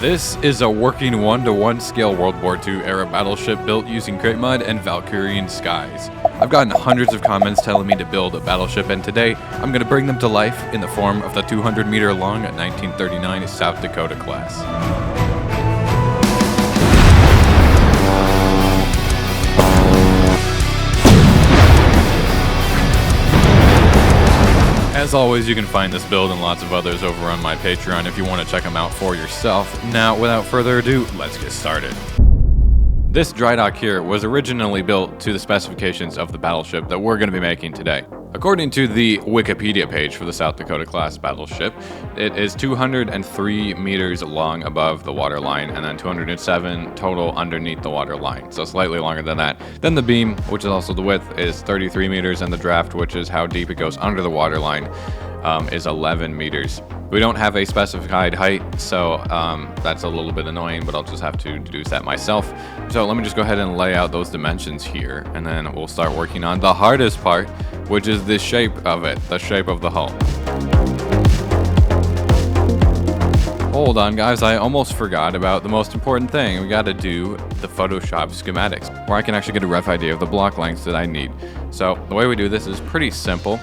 This is a working 1-to-1 scale World War II era battleship built using crate mod and Valkyrien Skies. I've gotten hundreds of comments telling me to build a battleship, and today I'm going to bring them to life in the form of the 200-meter long 1939 South Dakota Class. As always, you can find this build and lots of others over on my Patreon if you want to check them out for yourself. Now, without further ado, let's get started. This dry dock here was originally built to the specifications of the battleship that we're going to be making today. According to the Wikipedia page for the South Dakota Class battleship, it is 203 meters long above the waterline and then 207 total underneath the waterline, so slightly longer than that. Then the beam, which is also the width, is 33 meters, and the draft, which is how deep it goes under the waterline, is 11 meters. We don't have a specified height, so that's a little bit annoying, but I'll just have to deduce that myself. So let me just go ahead and lay out those dimensions here, and then we'll start working on the hardest part, which is the shape of it, the shape of the hull. Hold on, guys, I almost forgot about the most important thing. We gotta do the Photoshop schematics, where I can actually get a rough idea of the block lengths that I need. So the way we do this is pretty simple.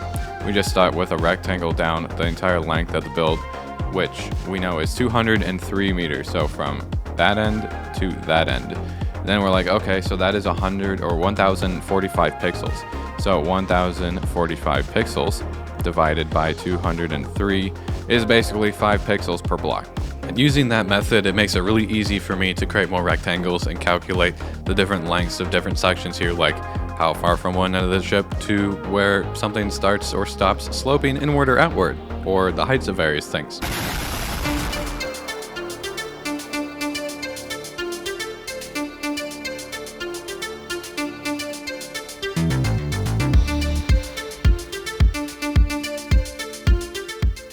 We just start with a rectangle down the entire length of the build, which we know is 203 meters. So from that end to that end. Then we're like, okay, so that is 100 or 1045 pixels. So 1045 pixels divided by 203 is basically 5 pixels per block. And using that method, it makes it really easy for me to create more rectangles and calculate the different lengths of different sections here, like how far from one end of the ship to where something starts or stops sloping inward or outward, or the heights of various things.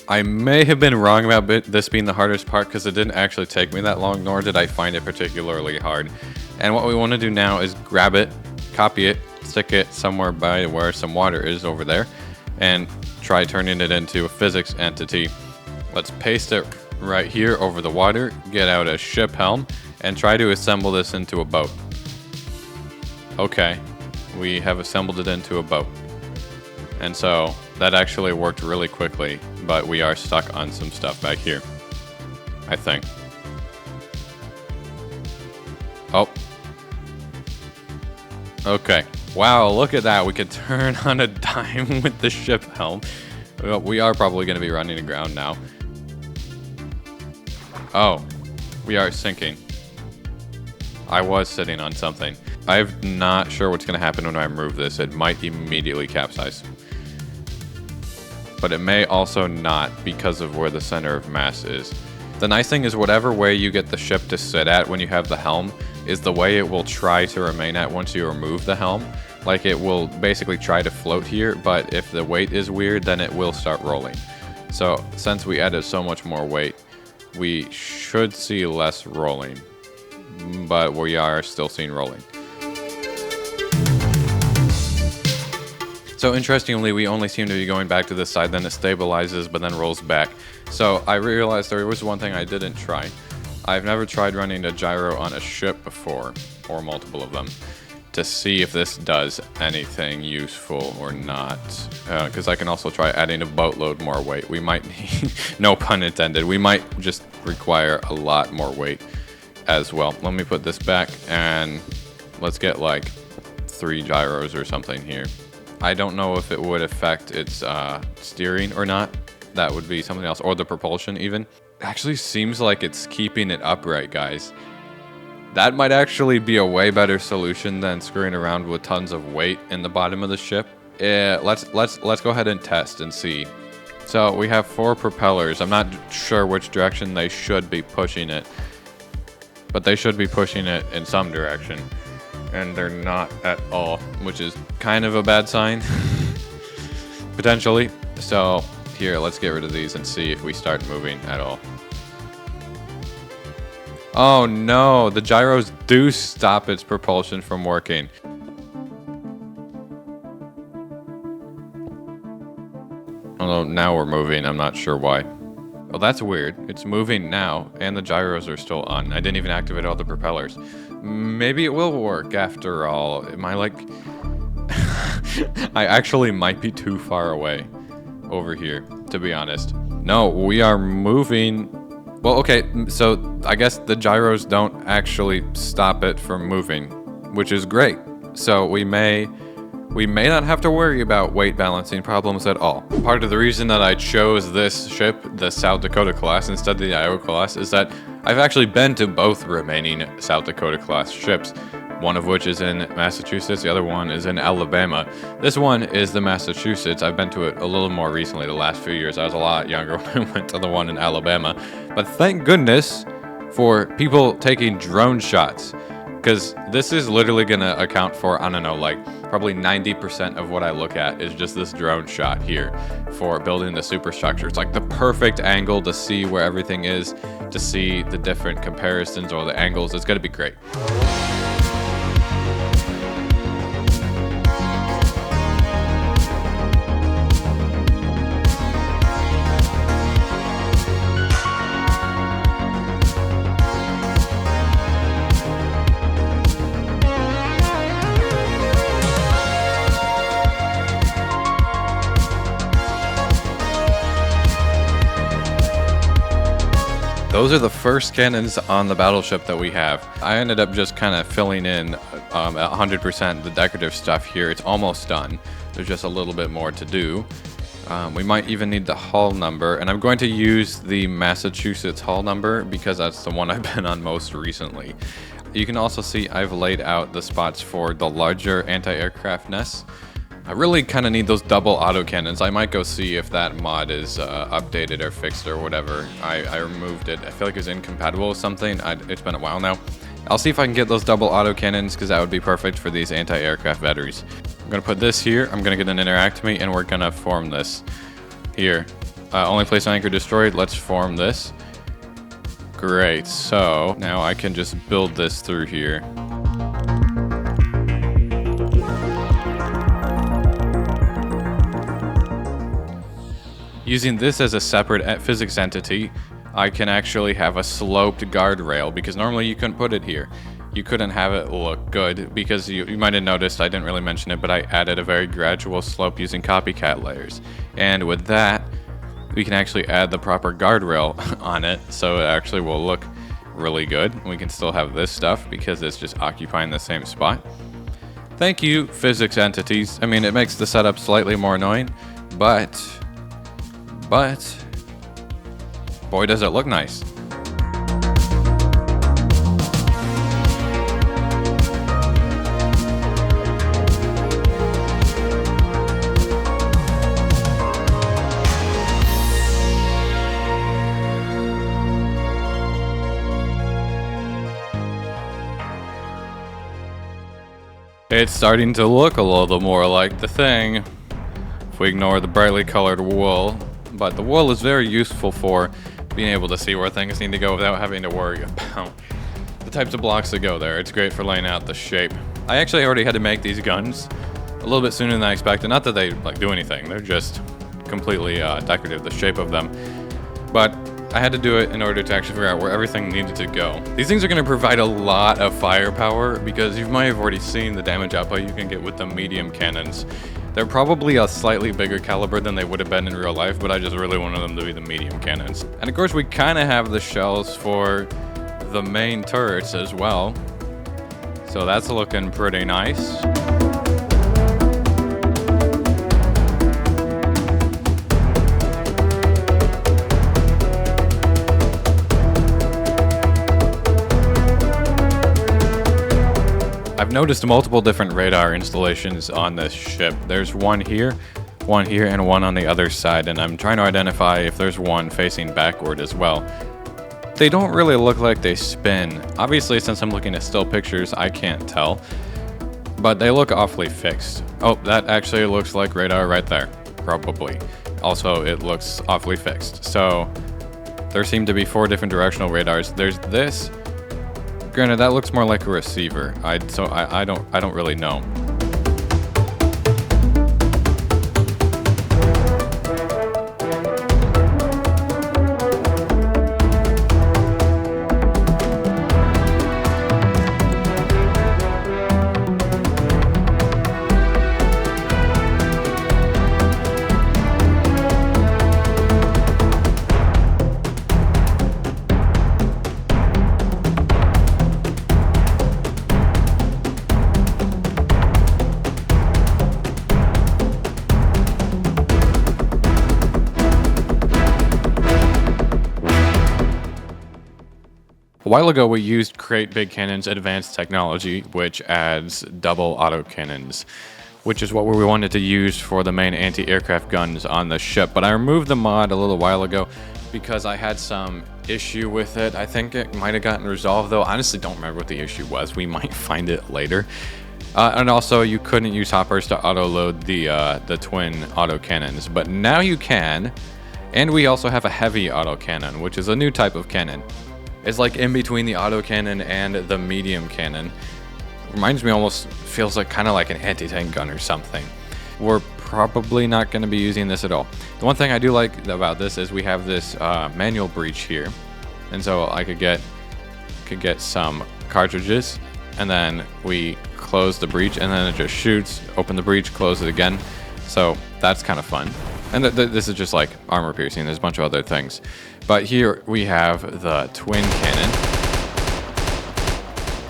I may have been wrong about this being the hardest part because it didn't actually take me that long, nor did I find it particularly hard. And what we want to do now is grab it, copy it, stick it somewhere by where some water is over there, and try turning it into a physics entity. Let's paste it right here over the water, get out a ship helm, and try to assemble this into a boat. Okay, we have assembled it into a boat. And so that actually worked really quickly, but we are stuck on some stuff back here, I think. Oh. Okay. Wow, look at that. We could turn on a dime with the ship helm. Well, we are probably going to be running aground now. Oh, we are sinking. I was sitting on something. I'm not sure what's going to happen when I remove this. It might immediately capsize. But it may also not because of where the center of mass is. The nice thing is whatever way you get the ship to sit at when you have the helm is the way it will try to remain at once you remove the helm. Like, it will basically try to float here, but if the weight is weird, then it will start rolling. So since we added so much more weight, we should see less rolling, but we are still seeing rolling. So interestingly, we only seem to be going back to this side, then it stabilizes, but then rolls back. So I realized there was one thing I didn't try. I've never tried running a gyro on a ship before, or multiple of them, to see if this does anything useful or not. Because I can also try adding a boatload more weight. We might need, no pun intended, we might just require a lot more weight as well. Let me put this back and let's get like 3 gyros or something here. I don't know if it would affect its steering or not. That would be something else, or the propulsion even. Actually seems like it's keeping it upright, guys. That might actually be a way better solution than screwing around with tons of weight in the bottom of the ship. Let's go ahead and test and see. So we have 4 propellers. I'm not sure which direction they should be pushing it, but they should be pushing it in some direction. And they're not at all, which is kind of a bad sign, potentially. So here, let's get rid of these and see if we start moving at all. Oh no, the gyros do stop its propulsion from working. Although now we're moving, I'm not sure why. Well, that's weird. It's moving now, and the gyros are still on. I didn't even activate all the propellers. Maybe it will work after all. Am I like... I actually might be too far away over here, to be honest. No, we are moving... Well, okay, so I guess the gyros don't actually stop it from moving, which is great. So we may not have to worry about weight balancing problems at all. Part of the reason that I chose this ship, the South Dakota Class, instead of the Iowa Class, is that I've actually been to both remaining South Dakota Class ships, one of which is in Massachusetts, the other one is in Alabama. This one is the Massachusetts. I've been to it a little more recently, the last few years. I was a lot younger when I went to the one in Alabama. But thank goodness for people taking drone shots, because this is literally going to account for, I don't know, like probably 90% of what I look at is just this drone shot here for building the superstructure. It's like the perfect angle to see where everything is, to see the different comparisons or the angles. It's going to be great. Those are the first cannons on the battleship that we have. I ended up just kind of filling in 100% the decorative stuff here. It's almost done. There's just a little bit more to do. We might even need the hull number, and I'm going to use the Massachusetts hull number because that's the one I've been on most recently. You can also see I've laid out the spots for the larger anti-aircraft nests. I really kind of need those double autocannons. I might go see if that mod is updated or fixed or whatever. I removed it. I feel like it's incompatible with something. It's been a while now. I'll see if I can get those double autocannons because that would be perfect for these anti-aircraft batteries. I'm going to put this here. I'm going to get an interact me, and we're going to form this here. Only place anchor destroyed. Let's form this. Great. So now I can just build this through here. Using this as a separate physics entity, I can actually have a sloped guardrail, because normally you couldn't put it here. You couldn't have it look good, because you might have noticed, I didn't really mention it, but I added a very gradual slope using copycat layers. And with that, we can actually add the proper guardrail on it, so it actually will look really good. We can still have this stuff, because it's just occupying the same spot. Thank you, physics entities. I mean, it makes the setup slightly more annoying, but boy, does it look nice. It's starting to look a little more like the thing, if we ignore the brightly colored wool. But the wool is very useful for being able to see where things need to go without having to worry about the types of blocks that go there. It's great for laying out the shape. I actually already had to make these guns a little bit sooner than I expected. Not that they like do anything, they're just completely decorative, the shape of them. But I had to do it in order to actually figure out where everything needed to go. These things are going to provide a lot of firepower, because you might have already seen the damage output you can get with the medium cannons. They're probably a slightly bigger caliber than they would have been in real life, but I just really wanted them to be the medium cannons. And of course we kind of have the shells for the main turrets as well. So that's looking pretty nice. I've noticed multiple different radar installations on this ship. There's one here, and one on the other side, and I'm trying to identify if there's one facing backward as well. They don't really look like they spin. Obviously, since I'm looking at still pictures, I can't tell, but they look awfully fixed. Oh, that actually looks like radar right there, probably. Also, it looks awfully fixed. So there seem to be 4 different directional radars. There's this. Granted, that looks more like a receiver. I don't really know. A while ago, we used Crate Big Cannon's advanced technology, which adds double autocannons, which is what we wanted to use for the main anti-aircraft guns on the ship. But I removed the mod a little while ago because I had some issue with it. I think it might have gotten resolved, though. I honestly don't remember what the issue was. We might find it later. And also, you couldn't use hoppers to auto-load the twin autocannons, but now you can. And we also have a heavy autocannon, which is a new type of cannon. It's like in between the autocannon and the medium cannon. Reminds me, almost feels like kind of like an anti-tank gun or something. We're probably not going to be using this at all. The one thing I do like about this is we have this manual breech here, and so I could get some cartridges, and then we close the breech, and then it just shoots. Open the breech, close it again. So that's kind of fun. And this is just like armor piercing. There's a bunch of other things. But here we have the twin cannon.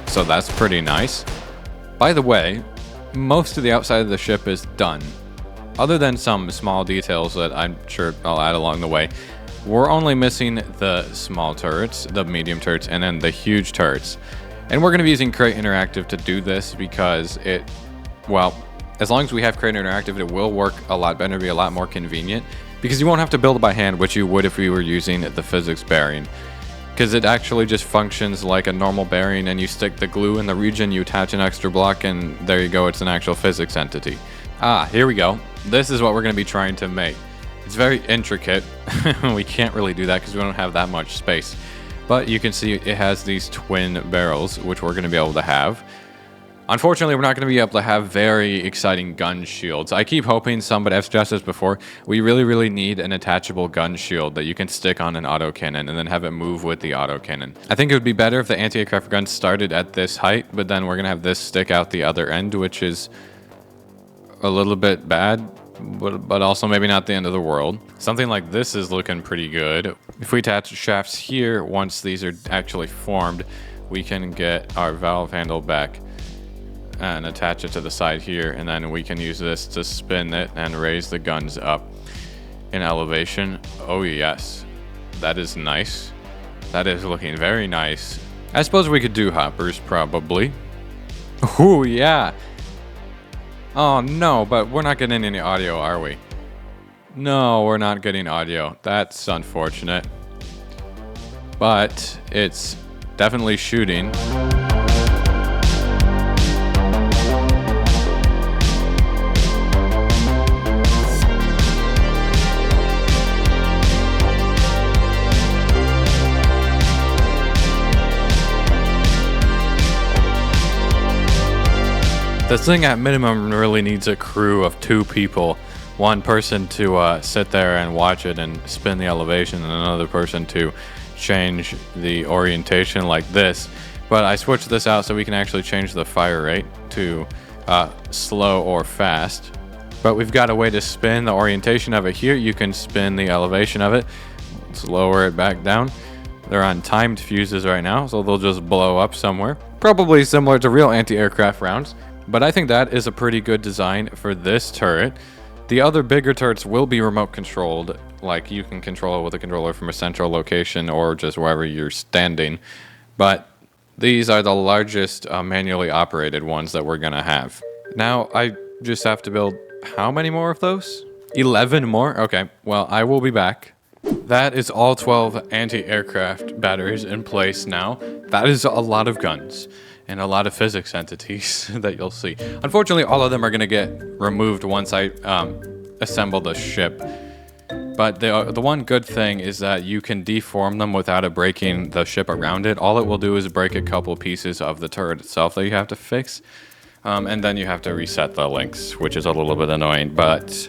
So that's pretty nice. By the way, most of the outside of the ship is done. Other than some small details that I'm sure I'll add along the way, we're only missing the small turrets, the medium turrets, and then the huge turrets. And we're going to be using Crate Interactive to do this because as long as we have Crate Interactive, it will work a lot better, be a lot more convenient, because you won't have to build it by hand, which you would if we were using the physics bearing. Because it actually just functions like a normal bearing, and you stick the glue in the region, you attach an extra block, and there you go, it's an actual physics entity. Here we go. This is what we're going to be trying to make. It's very intricate. We can't really do that because we don't have that much space. But you can see it has these twin barrels, which we're going to be able to have. Unfortunately, we're not going to be able to have very exciting gun shields. I keep hoping somebody, I've stressed this before, we really need an attachable gun shield that you can stick on an autocannon and then have it move with the autocannon. I think it would be better if the anti-aircraft gun started at this height, but then we're going to have this stick out the other end, which is a little bit bad, but also maybe not the end of the world. Something like this is looking pretty good. If we attach shafts here, once these are actually formed, we can get our valve handle back and attach it to the side here, and then we can use this to spin it and raise the guns up in elevation. Oh yes, that is nice. That is looking very nice. I suppose we could do hoppers, probably. Ooh, yeah. Oh no, but we're not getting any audio, are we? No, we're not getting audio. That's unfortunate. But it's definitely shooting. This thing at minimum really needs a crew of 2 people. One person to sit there and watch it and spin the elevation, and another person to change the orientation like this. But I switched this out so we can actually change the fire rate to slow or fast. But we've got a way to spin the orientation of it here. You can spin the elevation of it. Let's lower it back down. They're on timed fuses right now, so they'll just blow up somewhere. Probably similar to real anti-aircraft rounds. But I think that is a pretty good design for this turret. The other bigger turrets will be remote controlled, like you can control it with a controller from a central location or just wherever you're standing. But these are the largest manually operated ones that we're gonna have. Now I just have to build how many more of those? 11 more? Okay, well, I will be back. That is all 12 anti-aircraft batteries in place now. That is a lot of guns and a lot of physics entities that you'll see. Unfortunately, all of them are going to get removed once I assemble the ship. But the one good thing is that you can deform them without it breaking the ship around it. All it will do is break a couple pieces of the turret itself that you have to fix. And then you have to reset the links, which is a little bit annoying, but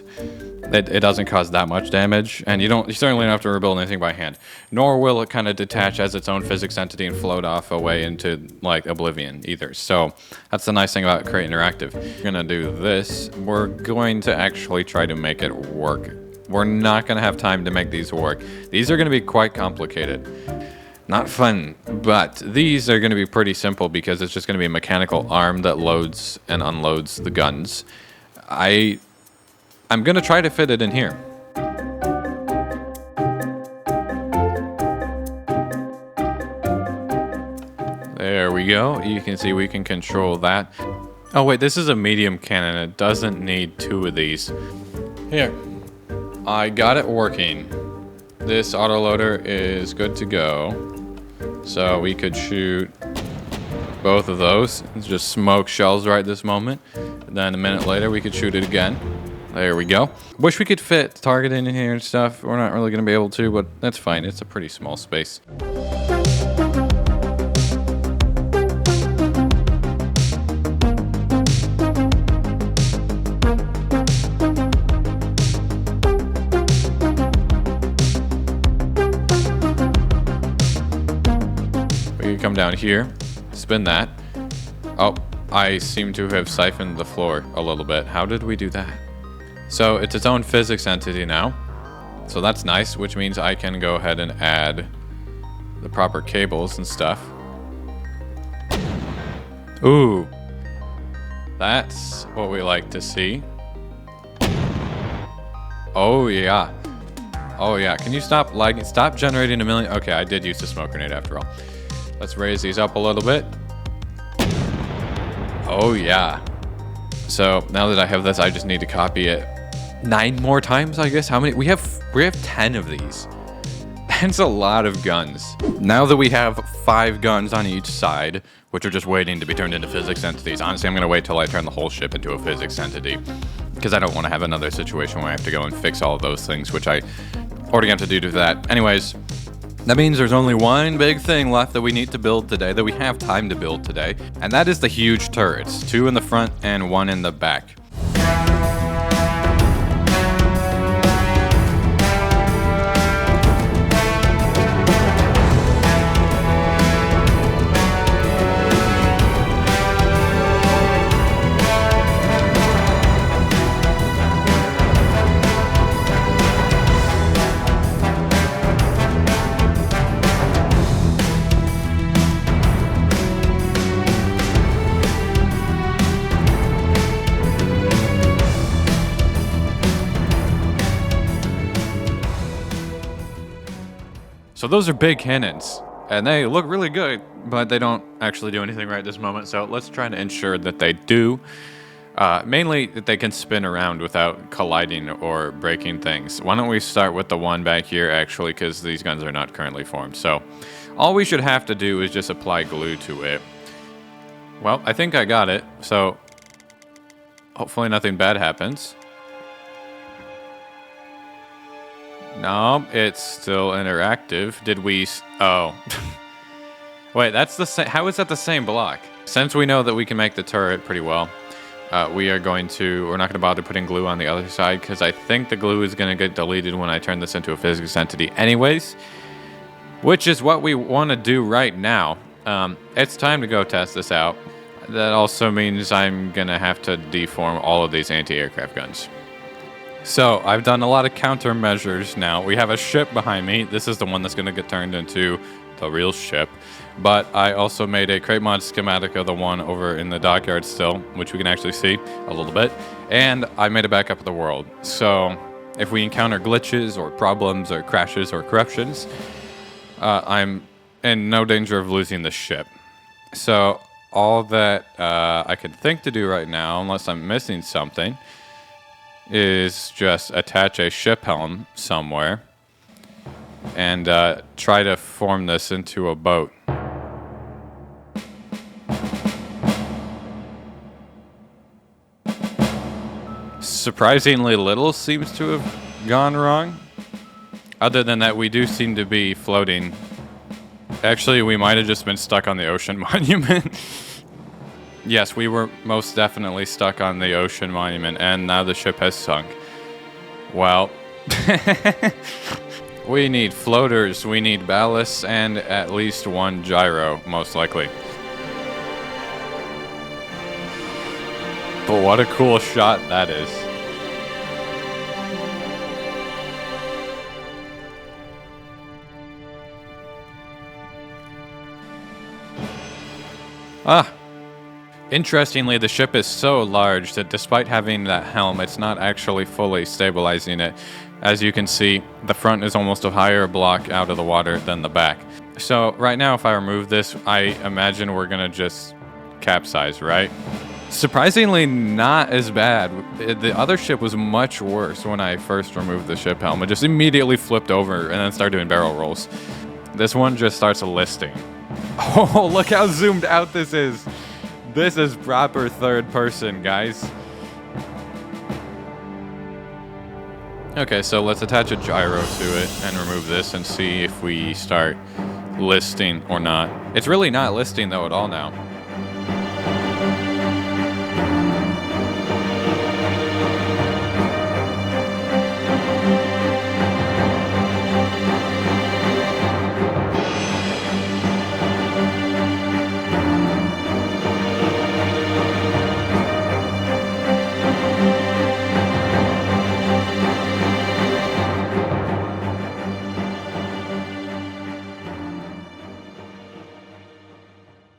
it doesn't cause that much damage, and you certainly don't have to rebuild anything by hand. Nor will it kind of detach as its own physics entity and float off away into like oblivion either. So that's the nice thing about Crate Interactive. We're gonna do this. We're going to actually try to make it work. We're not gonna have time to make these work. These are gonna be quite complicated. Not fun, but these are gonna be pretty simple because it's just gonna be a mechanical arm that loads and unloads the guns. I'm gonna try to fit it in here. There we go. You can see we can control that. Oh wait, this is a medium cannon. It doesn't need 2 of these. Here, I got it working. This autoloader is good to go. So we could shoot both of those. It's just smoke shells right this moment. And then a minute later we could shoot it again. There we go. Wish we could fit target in here and stuff. We're not really going to be able to, but that's fine. It's a pretty small space. Come down here, spin that. Oh, I seem to have siphoned the floor a little bit. How did we do that? So it's its own physics entity now. So that's nice, which means I can go ahead and add the proper cables and stuff. Ooh, that's what we like to see. Oh yeah. Oh yeah, can you stop lagging? Stop generating a million. Okay, I did use the smoke grenade after all. Let's raise these up a little bit. Oh yeah. So now that I have this, I just need to copy it 9 more times, I guess. How many? We have 10 of these. That's a lot of guns. Now that we have 5 guns on each side, which are just waiting to be turned into physics entities. Honestly, I'm gonna wait till I turn the whole ship into a physics entity, because I don't want to have another situation where I have to go and fix all of those things, which I already got to do to that. Anyways, that means there's only one big thing left that we need to build today, that we have time to build today, and that is the huge turrets. 2 in the front and 1 in the back. So those are big cannons, and they look really good, but they don't actually do anything right this moment, so let's try to ensure that they do. Mainly that they can spin around without colliding or breaking things. Why don't we start with the one back here, actually, because these guns are not currently formed. So all we should have to do is just apply glue to it. Well, I think I got it, so hopefully nothing bad happens. No, it's still interactive. Did we... Oh. Wait, that's the same... How is that the same block? Since we know that we can make the turret pretty well, we're not going to bother putting glue on the other side, because I think the glue is going to get deleted when I turn this into a physics entity anyways, which is what we want to do right now. It's time to go test this out. That also means I'm going to have to deform all of these anti-aircraft guns. So, I've done a lot of countermeasures now. We have a ship behind me. This is the one that's going to get turned into the real ship. But I also made a crate mod schematic of the one over in the dockyard still, which we can actually see a little bit. And I made a backup of the world. So, if we encounter glitches or problems or crashes or corruptions, I'm in no danger of losing the ship. So, all that I could think to do right now, unless I'm missing something, is just attach a ship helm somewhere and try to form this into a boat. Surprisingly little seems to have gone wrong. Other than that, we do seem to be floating. Actually, we might have just been stuck on the ocean monument. Yes, we were most definitely stuck on the ocean monument, and now the ship has sunk. Well, we need floaters, we need ballasts, and at least 1 gyro, most likely. But what a cool shot that is. Interestingly, the ship is so large that despite having that helm, it's not actually fully stabilizing it. As you can see, the front is almost a higher block out of the water than the back. So right now, if I remove this, I imagine we're gonna just capsize, right? Surprisingly, not as bad. The other ship was much worse when I first removed the ship helm. It just immediately flipped over and then started doing barrel rolls. This one just starts listing. Oh, look how zoomed out this is. This is proper third person, guys. Okay, so let's attach a gyro to it and remove this and see if we start listing or not. It's really not listing though at all now.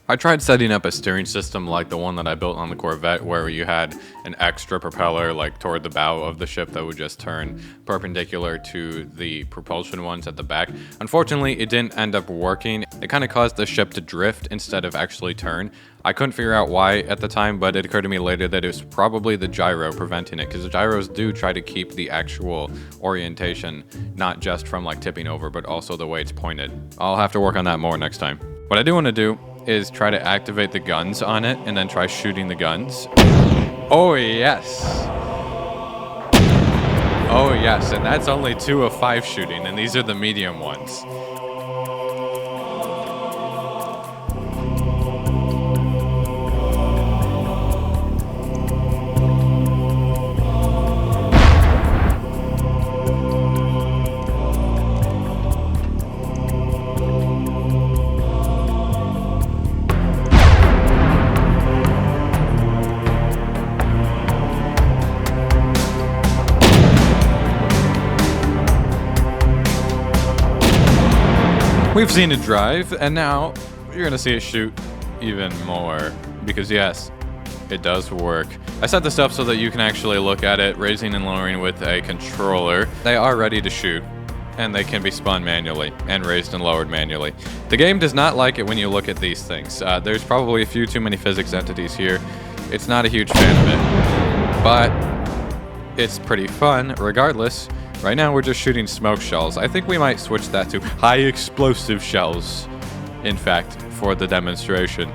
I tried setting up a steering system like the one that I built on the Corvette, where you had an extra propeller like toward the bow of the ship that would just turn perpendicular to the propulsion ones at the back. Unfortunately, it didn't end up working. It kind of caused the ship to drift instead of actually turn. I couldn't figure out why at the time, but it occurred to me later that it was probably the gyro preventing it, because the gyros do try to keep the actual orientation, not just from like tipping over, but also the way it's pointed. I'll have to work on that more next time. What I do want to do is try to activate the guns on it and then try shooting the guns. Oh yes. Oh yes, and that's only 2 of 5 shooting, and these are the medium ones. We've seen it drive, and now you're gonna see it shoot even more, because yes, it does work. I set this up so that you can actually look at it, raising and lowering with a controller. They are ready to shoot, and they can be spun manually and raised and lowered manually. The game does not like it when you look at these things. There's probably a few too many physics entities here. It's not a huge fan of it, but it's pretty fun regardless. Right now we're just shooting smoke shells. I think we might switch that to high explosive shells, in fact, for the demonstration.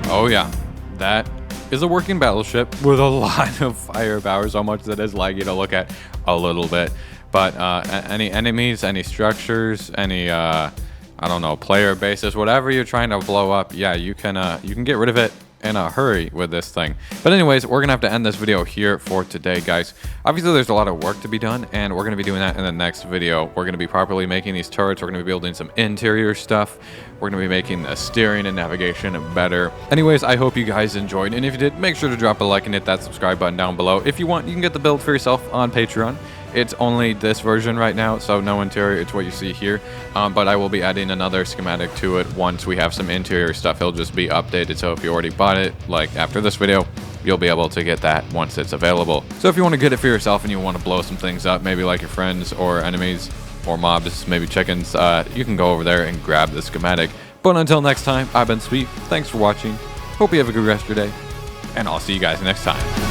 Oh yeah, that is a working battleship with a lot of firepower, so much that is laggy to look at a little bit. But any enemies, any structures, any I don't know, player bases, whatever you're trying to blow up, yeah, you can get rid of it in a hurry with this thing. But anyways, we're gonna have to end this video here for today, guys. Obviously there's a lot of work to be done, and we're gonna be doing that in the next video. We're gonna be properly making these turrets. We're gonna be building some interior stuff. We're gonna be making the steering and navigation better. Anyways, I hope you guys enjoyed, and if you did, make sure to drop a like and hit that subscribe button down below. If you want, you can get the build for yourself on Patreon. It's only this version right now, so no interior. It's what you see here. But I will be adding another schematic to it once we have some interior stuff. It'll just be updated, so if you already bought it, like after this video, you'll be able to get that once it's available. So if you want to get it for yourself and you want to blow some things up, maybe like your friends or enemies or mobs, maybe chickens, you can go over there and grab the schematic. But until next time, I've been Sbeev. Thanks for watching. Hope you have a good rest of your day, and I'll see you guys next time.